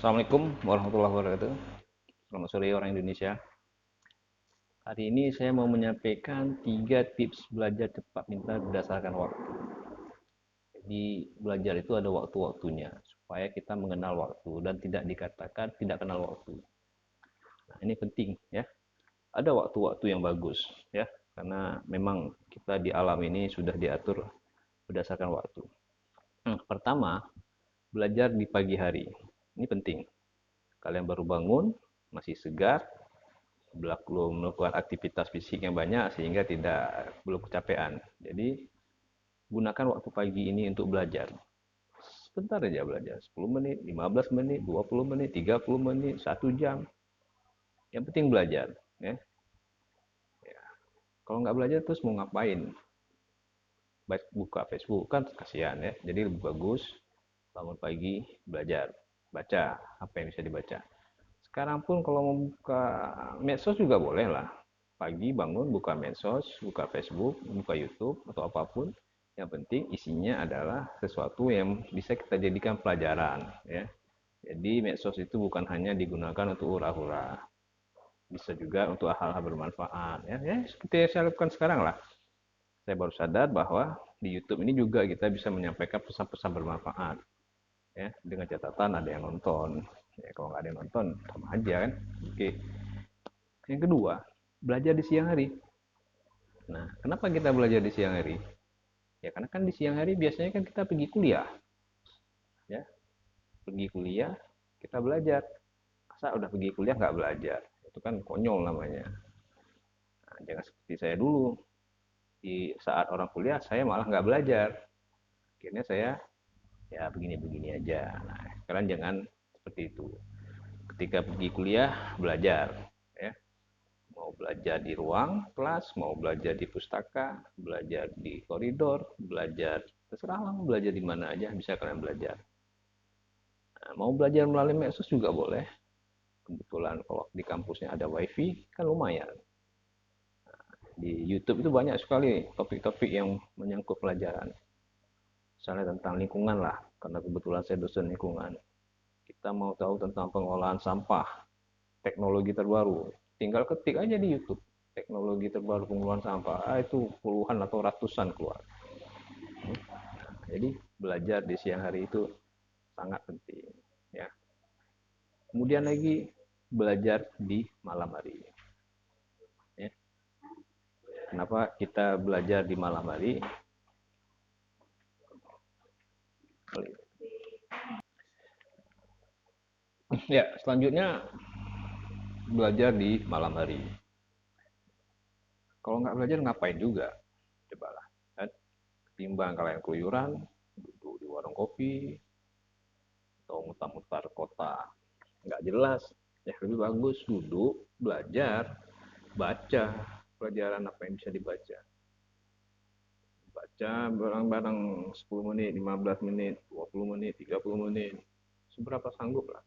Assalamualaikum warahmatullahi wabarakatuh. Selamat sore orang Indonesia. Hari ini saya mau menyampaikan 3 tips belajar cepat pintar berdasarkan waktu. Jadi belajar itu ada waktu-waktunya supaya kita mengenal waktu dan tidak dikatakan tidak kenal waktu. Nah, ini penting ya. Ada waktu-waktu yang bagus ya, karena memang kita di alam ini sudah diatur berdasarkan waktu. Pertama, belajar di pagi hari. Ini penting. Kalian baru bangun, masih segar, belum melakukan aktivitas fisik yang banyak sehingga belum kecapean. Jadi gunakan waktu pagi ini untuk belajar. Sebentar aja belajar, 10 menit, 15 menit, 20 menit, 30 menit, 1 jam. Yang penting belajar. Ya. Kalau nggak belajar terus mau ngapain? Buka Facebook kan kasihan ya. Jadi lebih bagus bangun pagi belajar, baca apa yang bisa dibaca. Sekarang pun kalau mau buka medsos juga boleh lah. Pagi bangun buka medsos, buka Facebook, buka YouTube atau apapun. Yang penting isinya adalah sesuatu yang bisa kita jadikan pelajaran ya. Jadi medsos itu bukan hanya digunakan untuk hura-hura. Bisa juga untuk hal-hal bermanfaat ya. Ya seperti yang saya lakukan sekarang lah. Saya baru sadar bahwa di YouTube ini juga kita bisa menyampaikan pesan-pesan bermanfaat ya, dengan catatan ada yang nonton. Ya, kalau nggak ada yang nonton sama aja kan. Oke. Yang kedua, belajar di siang hari. Nah, kenapa kita belajar di siang hari? Ya karena kan di siang hari biasanya kan kita pergi kuliah. Ya, pergi kuliah, kita belajar. Masa udah pergi kuliah nggak belajar? Itu kan konyol namanya. Nah, jangan seperti saya dulu. Di saat orang kuliah, saya malah nggak belajar. Akhirnya saya ya begini-begini aja. Nah, kalian jangan seperti itu. Ketika pergi kuliah, belajar. Ya, mau belajar di ruang kelas, mau belajar di pustaka, belajar di koridor, belajar terserah lah, belajar di mana aja bisa kalian belajar. Nah, mau belajar melalui medsos juga boleh. Kebetulan kalau di kampusnya ada wifi kan lumayan. Di YouTube itu banyak sekali topik-topik yang menyangkut pelajaran. Misalnya tentang lingkungan lah, karena kebetulan saya dosen lingkungan. Kita mau tahu tentang pengolahan sampah, teknologi terbaru, tinggal ketik aja di YouTube teknologi terbaru pengolahan sampah, itu puluhan atau ratusan keluar. Jadi belajar di siang hari itu sangat penting ya. Kemudian lagi belajar di malam hari ya. Kenapa kita belajar di malam hari? Ya, selanjutnya belajar di malam hari. Kalau nggak belajar ngapain juga? Cobalah. Kan? Ketimbang kalian keluyuran, duduk di warung kopi, atau mutar-mutar kota nggak jelas, ya lebih bagus duduk belajar, baca pelajaran apa yang bisa dibaca, baca barang-barang 10 menit, 15 menit, 20 menit, 30 menit, seberapa sanggup lah.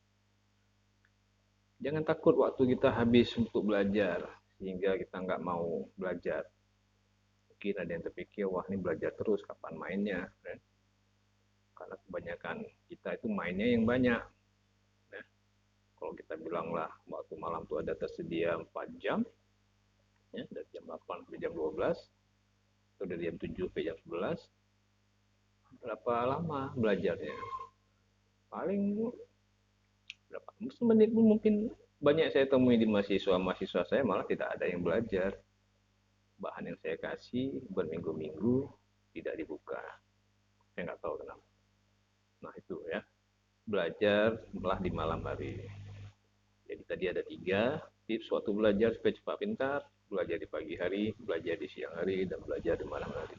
Jangan takut waktu kita habis untuk belajar sehingga kita nggak mau belajar. Mungkin ada yang terpikir, wah ini belajar terus kapan mainnya, kan? Karena kebanyakan kita itu mainnya yang banyak. Nah, kalau kita bilang lah waktu malam tuh ada tersedia 4 jam, ya, dari jam 8 sampai jam 12, atau dari jam 7 sampai jam 11, berapa lama belajarnya? Paling berapa menit pun mungkin. Banyak saya temui di mahasiswa saya malah tidak ada yang belajar. Bahan yang saya kasih berminggu-minggu tidak dibuka. Saya nggak tahu kenapa. Nah itu ya, belajar malah di malam hari. Jadi tadi ada 3 tips waktu belajar supaya cepat pintar: belajar di pagi hari, belajar di siang hari, dan belajar di malam hari.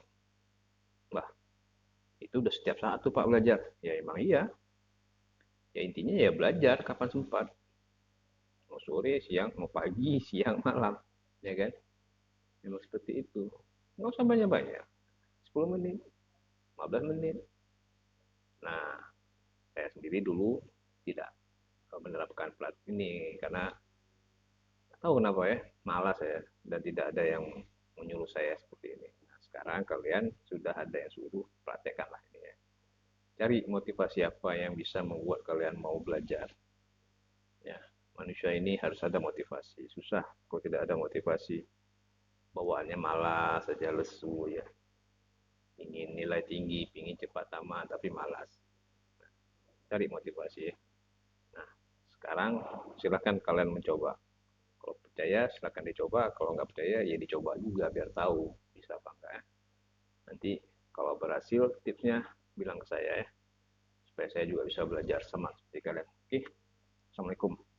Lah, itu udah setiap saat tuh Pak belajar. Ya emang iya. Ya intinya ya belajar kapan sempat. Mau sore, siang, mau pagi, siang, malam. Ya kan? Memang seperti itu. Nggak usah banyak-banyak. 10 menit, 15 menit. Nah, saya sendiri dulu tidak menerapkan plat ini karena tahu kenapa ya, malas ya, dan tidak ada yang menyuruh saya seperti ini. Nah, sekarang kalian sudah ada yang suruh, praktekkanlah ini ya. Cari motivasi apa yang bisa membuat kalian mau belajar. Ya, manusia ini harus ada motivasi. Susah kalau tidak ada motivasi. Bawaannya malas saja, lesu ya. Ingin nilai tinggi, ingin cepat tamat, tapi malas. Cari motivasi ya. Nah, sekarang silahkan kalian mencoba. Kalau percaya silahkan dicoba, kalau nggak percaya ya dicoba juga biar tahu bisa apa enggak ya. Nanti kalau berhasil tipsnya bilang ke saya ya, supaya saya juga bisa belajar sama seperti kalian. Oke, Assalamualaikum.